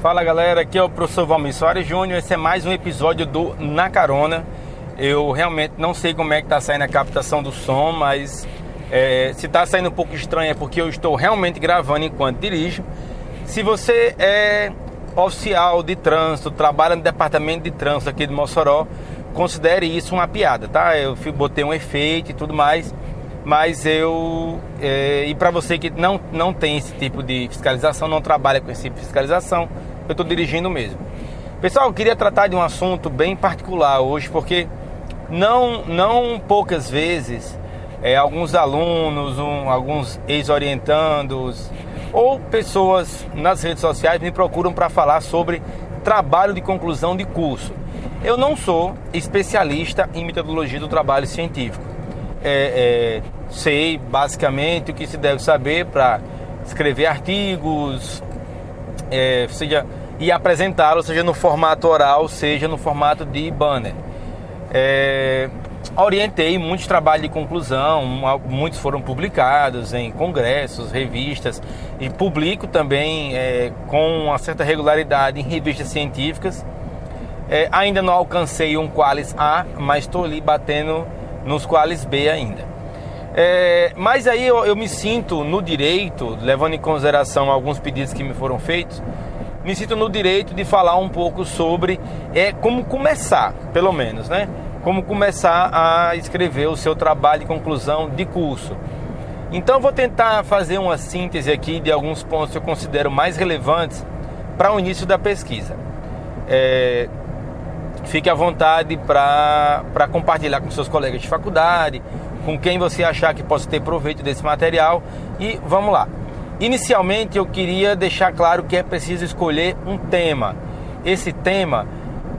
Fala galera, aqui é o professor Valmir Soares Júnior. Esse é mais um episódio do Na Carona. Eu realmente não sei como é que está saindo a captação do som, mas se está saindo um pouco estranho é porque eu estou realmente gravando enquanto dirijo. Se você é oficial de trânsito, trabalha no departamento de trânsito aqui de Mossoró, considere isso uma piada, tá? Eu botei um efeito e tudo mais, mas e para você que não tem esse tipo de fiscalização, não trabalha com esse tipo de fiscalização, eu estou dirigindo mesmo. Pessoal, eu queria tratar de um assunto bem particular hoje, porque não poucas vezes alguns alunos, alguns ex-orientandos ou pessoas nas redes sociais me procuram para falar sobre trabalho de conclusão de curso. Eu não sou especialista em metodologia do trabalho científico. Sei basicamente o que se deve saber para escrever artigos, e apresentá-los, seja no formato oral, seja no formato de banner. Orientei muitos trabalhos de conclusão, muitos foram publicados em congressos, revistas, e publico também com uma certa regularidade em revistas científicas. Ainda não alcancei um Qualis A, mas estou ali batendo nos Qualis B ainda. Mas aí eu me sinto no direito, levando em consideração alguns pedidos que me foram feitos, me sinto no direito de falar um pouco sobre como começar, pelo menos, né? Como começar a escrever o seu trabalho de conclusão de curso. Então vou tentar fazer uma síntese aqui de alguns pontos que eu considero mais relevantes para o início da pesquisa. Fique à vontade para compartilhar com seus colegas de faculdade, com quem você achar que possa ter proveito desse material, e vamos lá. Inicialmente eu queria deixar claro que é preciso escolher um tema. Esse tema,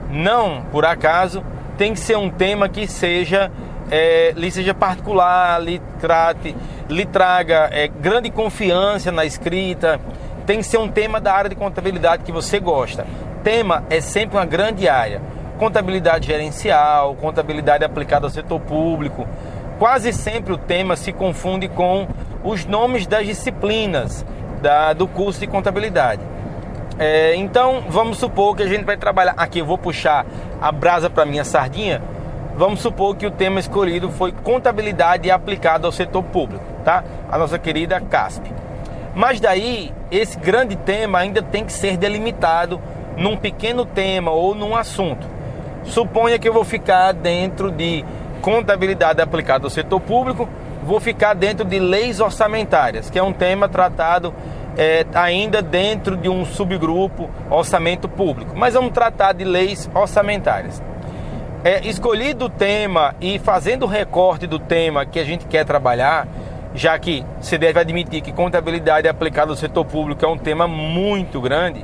não por acaso, tem que ser um tema que lhe seja particular, lhe traga grande confiança na escrita. Tem que ser um tema da área de contabilidade que você gosta. Tema é sempre uma grande área. Contabilidade gerencial, contabilidade aplicada ao setor público. Quase sempre o tema se confunde com os nomes das disciplinas do curso de contabilidade. Então, vamos supor que a gente vai trabalhar... Aqui eu vou puxar a brasa para minha sardinha. Vamos supor que o tema escolhido foi contabilidade aplicada ao setor público, tá? A nossa querida CASP. Mas daí, esse grande tema ainda tem que ser delimitado num pequeno tema ou num assunto. Suponha que eu vou ficar dentro de contabilidade aplicada ao setor público, vou ficar dentro de leis orçamentárias, que é um tema tratado ainda dentro de um subgrupo orçamento público, mas vamos tratar de leis orçamentárias. Escolhido o tema e fazendo o recorte do tema que a gente quer trabalhar, já que você deve admitir que contabilidade aplicada ao setor público é um tema muito grande,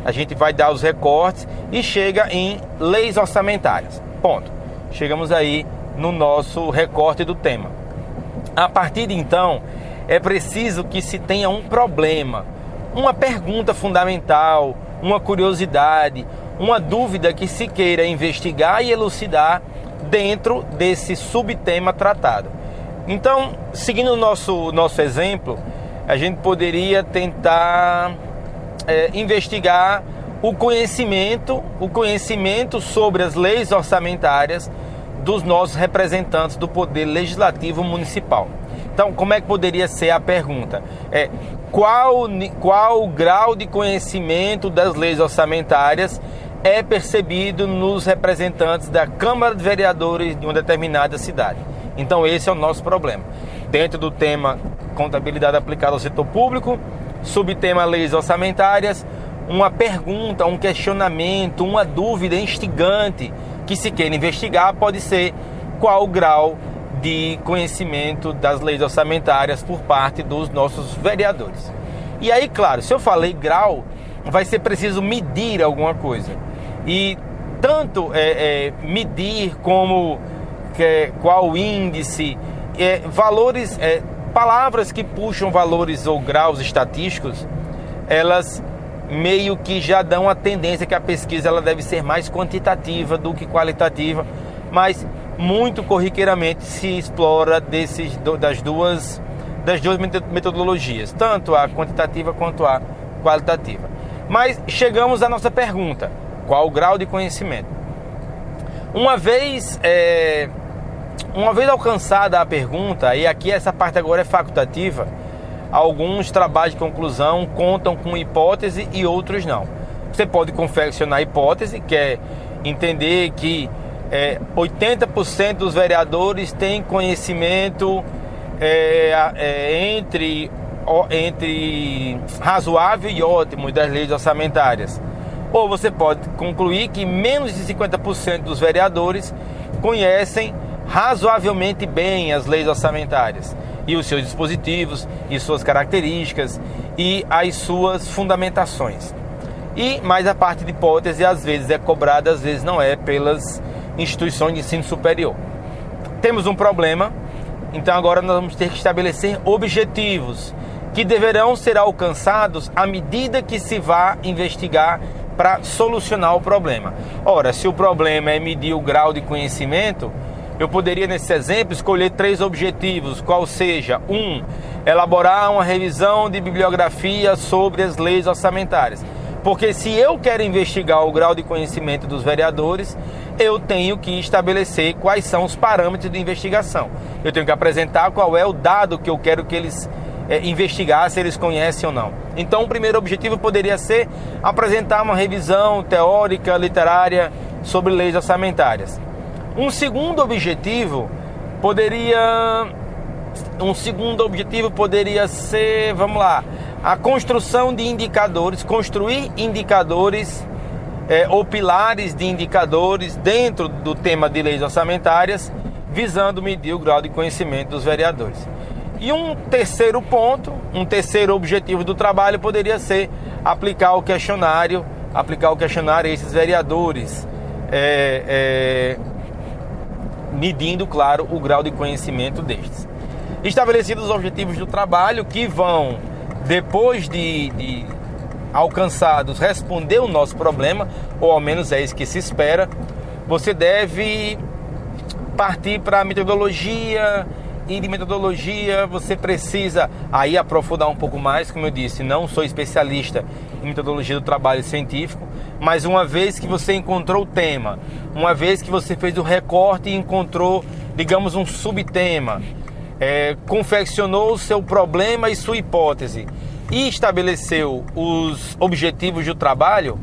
a gente vai dar os recortes e chega em leis orçamentárias. Ponto. Chegamos aí no nosso recorte do tema. A partir de então, é preciso que se tenha um problema, uma pergunta fundamental, uma curiosidade, uma dúvida que se queira investigar e elucidar dentro desse subtema tratado. Então, seguindo o nosso exemplo, a gente poderia tentar investigar o conhecimento sobre as leis orçamentárias dos nossos representantes do Poder Legislativo Municipal. Então, como é que poderia ser a pergunta? Qual o grau de conhecimento das leis orçamentárias é percebido nos representantes da Câmara de Vereadores de uma determinada cidade? Então, esse é o nosso problema. Dentro do tema contabilidade aplicada ao setor público, subtema leis orçamentárias, uma pergunta, um questionamento, uma dúvida instigante que se queira investigar pode ser qual o grau de conhecimento das leis orçamentárias por parte dos nossos vereadores. E aí, claro, se eu falei grau, vai ser preciso medir alguma coisa. E tanto medir como qual o índice, valores, palavras que puxam valores ou graus estatísticos, elas meio que já dão a tendência que a pesquisa ela deve ser mais quantitativa do que qualitativa, mas muito corriqueiramente se explora das duas metodologias, tanto a quantitativa quanto a qualitativa. Mas chegamos à nossa pergunta: qual o grau de conhecimento? Uma vez alcançada a pergunta, e aqui essa parte agora é facultativa, alguns trabalhos de conclusão contam com hipótese e outros não. Você pode confeccionar hipótese, que é entender que 80% dos vereadores têm conhecimento entre razoável e ótimo das leis orçamentárias. Ou você pode concluir que menos de 50% dos vereadores conhecem razoavelmente bem as leis orçamentárias e os seus dispositivos e suas características e as suas fundamentações. Mas a parte de hipótese às vezes é cobrada, às vezes não é, pelas instituições de ensino superior. Temos um problema, então agora nós vamos ter que estabelecer objetivos que deverão ser alcançados à medida que se vá investigar para solucionar o problema. Ora, se o problema é medir o grau de conhecimento, eu poderia, nesse exemplo, escolher 3 objetivos, qual seja: 1. Elaborar uma revisão de bibliografia sobre as leis orçamentárias. Porque se eu quero investigar o grau de conhecimento dos vereadores, eu tenho que estabelecer quais são os parâmetros de investigação. Eu tenho que apresentar qual é o dado que eu quero que eles investigar, se eles conhecem ou não. Então, o primeiro objetivo poderia ser apresentar uma revisão teórica, literária sobre leis orçamentárias. Um segundo objetivo poderia ser, a construção de indicadores, construir indicadores ou pilares de indicadores dentro do tema de leis orçamentárias, visando medir o grau de conhecimento dos vereadores. E um terceiro ponto, um terceiro objetivo do trabalho poderia ser aplicar o questionário a esses vereadores, medindo, claro, o grau de conhecimento destes. Estabelecidos os objetivos do trabalho, que vão, depois de alcançados, responder o nosso problema, ou ao menos é isso que se espera, você deve partir para a metodologia. E de metodologia você precisa aí aprofundar um pouco mais. Como eu disse, não sou especialista em metodologia do trabalho científico, mas uma vez que você encontrou o tema, uma vez que você fez o recorte e encontrou, digamos, um subtema, confeccionou o seu problema e sua hipótese e estabeleceu os objetivos do trabalho,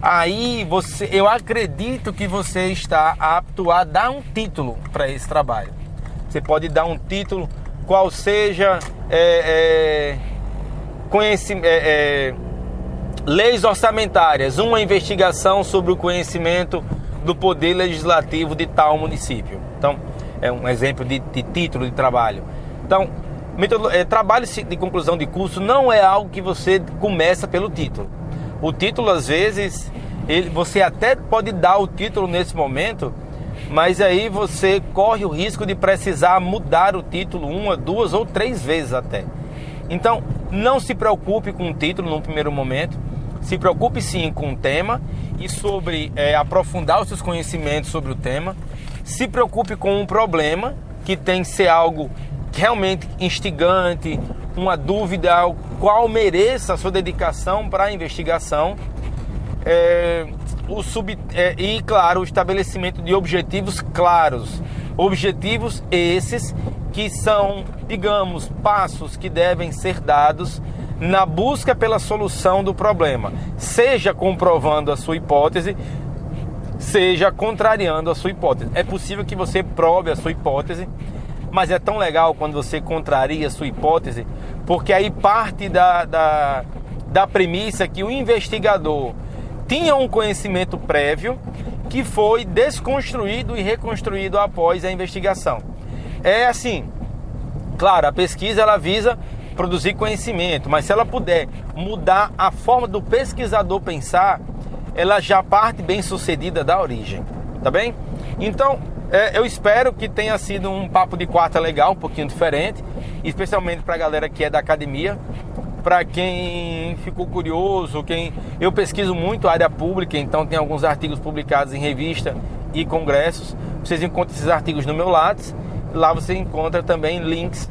aí eu acredito que você está apto a dar um título para esse trabalho. Você pode dar um título, qual seja leis orçamentárias, uma investigação sobre o conhecimento do poder legislativo de tal município. Então, é um exemplo de título de trabalho. Então, trabalho de conclusão de curso não é algo que você começa pelo título. O título, às vezes, você até pode dar o título nesse momento, mas aí você corre o risco de precisar mudar o título 1, 2 ou 3 vezes até. Então, não se preocupe com o título no primeiro momento, se preocupe sim com o tema e sobre aprofundar os seus conhecimentos sobre o tema. Se preocupe com um problema, que tem que ser algo realmente instigante, uma dúvida ao qual mereça a sua dedicação para a investigação. E, claro, o estabelecimento de objetivos claros. Objetivos esses que são, digamos, passos que devem ser dados na busca pela solução do problema, seja comprovando a sua hipótese, seja contrariando a sua hipótese. É possível que você prove a sua hipótese, mas é tão legal quando você contraria a sua hipótese, porque aí parte da premissa que o investigador tinha um conhecimento prévio que foi desconstruído e reconstruído após a investigação. É assim, claro, a pesquisa ela visa produzir conhecimento, mas se ela puder mudar a forma do pesquisador pensar, ela já parte bem sucedida da origem, tá bem? Então, eu espero que tenha sido um papo de quarta legal, um pouquinho diferente, especialmente para a galera que é da academia. Para quem ficou curioso, eu pesquiso muito a área pública, então tem alguns artigos publicados em revista e congressos. Vocês encontram esses artigos no meu Lattes. Lá você encontra também links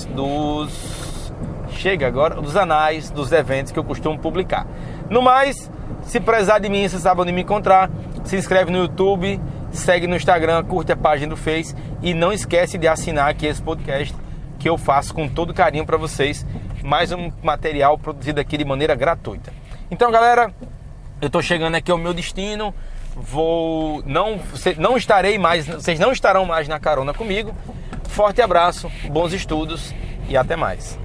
dos chega agora dos anais dos eventos que eu costumo publicar. No mais, se prezar de mim, você sabe onde me encontrar. Se inscreve no YouTube, segue no Instagram, curte a página do Face e não esquece de assinar aqui esse podcast que eu faço com todo carinho para vocês. Mais um material produzido aqui de maneira gratuita. Então, galera, eu estou chegando aqui ao meu destino. Vocês não estarão mais na carona comigo. Forte abraço, bons estudos e até mais.